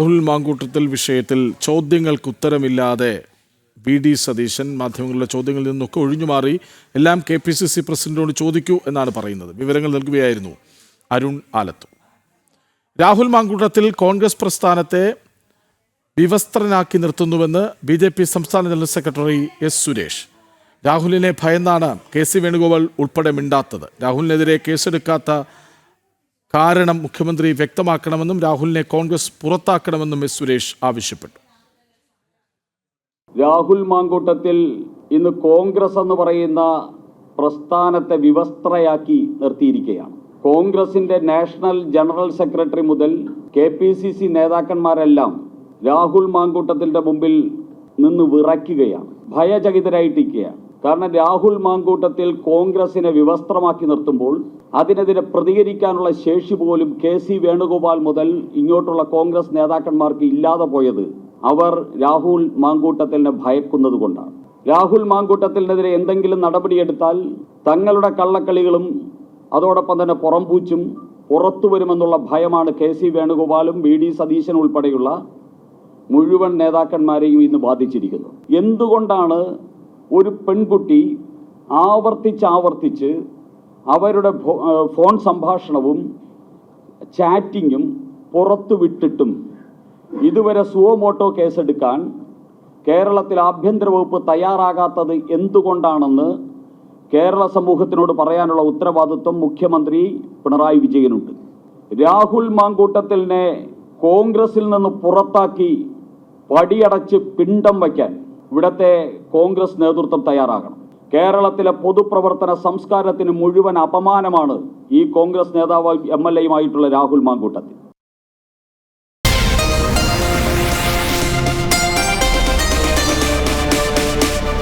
രാഹുൽ മാങ്കൂട്ടത്തിൽ വിഷയത്തിൽ ചോദ്യങ്ങൾക്ക് ഉത്തരമില്ലാതെ വി.ഡി. സതീശൻ മാധ്യമങ്ങളുടെ ചോദ്യങ്ങളിൽ നിന്നൊക്കെ ഒഴിഞ്ഞുമാറി എല്ലാം KPCC പ്രസിഡന്റിനോട് ചോദിക്കൂ എന്നാണ് പറയുന്നത്. വിവരങ്ങൾ നൽകുകയായിരുന്നു അരുൺ ആലത്തു. രാഹുൽ മാങ്കൂട്ടത്തിൽ കോൺഗ്രസ് പ്രസ്ഥാനത്തെ വിവസ്ത്രനാക്കി നിർത്തുന്നുവെന്ന് BJP സംസ്ഥാന ജനറൽ സെക്രട്ടറി S. സുരേഷ്. രാഹുലിനെ ഭയന്നാണ് KC വേണുഗോപാൽ ഉൾപ്പെടെ മിണ്ടാത്തത്. രാഹുലിനെതിരെ കേസെടുക്കാത്ത കാരണം മുഖ്യമന്ത്രി വ്യക്തമാക്കണമെന്നും രാഹുലിനെ കോൺഗ്രസ് പുറത്താക്കണമെന്നും S. സുരേഷ് ആവശ്യപ്പെട്ടു. രാഹുൽ മാങ്കൂട്ടത്തിൽ ഇന്ന് കോൺഗ്രസ് എന്ന് പറയുന്ന പ്രസ്ഥാനത്തെ വിവസ്ത്രയാക്കി നിർത്തിയിരിക്കുകയാണ്. കോൺഗ്രസിന്റെ നാഷണൽ ജനറൽ സെക്രട്ടറി മുതൽ KPCC നേതാക്കന്മാരെല്ലാം രാഹുൽ മാങ്കൂട്ടത്തിന്റെ മുമ്പിൽ നിന്ന് വിറയ്ക്കുകയാണ്, ഭയചകിതരായിട്ടിരിക്കുകയാണ്. കാരണം രാഹുൽ മാങ്കൂട്ടത്തിൽ കോൺഗ്രസിനെ വിവസ്ത്രമാക്കി നിർത്തുമ്പോൾ അതിനെതിരെ പ്രതികരിക്കാനുള്ള ശേഷി പോലും KC വേണുഗോപാൽ മുതൽ ഇങ്ങോട്ടുള്ള കോൺഗ്രസ് നേതാക്കന്മാർക്ക് ഇല്ലാതെ പോയത് അവർ രാഹുൽ മാങ്കൂട്ടത്തിനെ ഭയക്കുന്നത് കൊണ്ടാണ്. രാഹുൽ മാങ്കൂട്ടത്തിനെതിരെ എന്തെങ്കിലും നടപടിയെടുത്താൽ തങ്ങളുടെ കള്ളക്കളികളും അതോടൊപ്പം തന്നെ പുറംപൂച്ചും പുറത്തു വരുമെന്നുള്ള ഭയമാണ് KC വേണുഗോപാലും V.D. സതീശൻ ഉൾപ്പെടെയുള്ള മുഴുവൻ നേതാക്കന്മാരെയും ഇന്ന് ബാധിച്ചിരിക്കുന്നത്. എന്തുകൊണ്ടാണ് ഒരു പെൺകുട്ടി ആവർത്തിച്ച് അവരുടെ ഫോൺ സംഭാഷണവും ചാറ്റിങ്ങും പുറത്തു വിട്ടിട്ടും ഇതുവരെ സുവോമോട്ടോ കേസെടുക്കാൻ കേരളത്തിൽ ആഭ്യന്തര വകുപ്പ് തയ്യാറാകാത്തത് എന്തുകൊണ്ടാണെന്ന് കേരള സമൂഹത്തിനോട് പറയാനുള്ള ഉത്തരവാദിത്വം മുഖ്യമന്ത്രി പിണറായി വിജയനുണ്ട്. രാഹുൽ മാങ്കൂട്ടത്തിനെ കോൺഗ്രസിൽ നിന്ന് പുറത്താക്കി പടിയടച്ച് പിണ്ടം വയ്ക്കാൻ ഇവിടത്തെ കോൺഗ്രസ് നേതൃത്വം തയ്യാറാകണം. കേരളത്തിലെ പൊതുപ്രവർത്തന സംസ്കാരത്തിന് മുഴുവൻ അപമാനമാണ് ഈ കോൺഗ്രസ് നേതാവ് MLA യുമായിട്ടുള്ള രാഹുൽ മാങ്കൂട്ടത്തിൽ.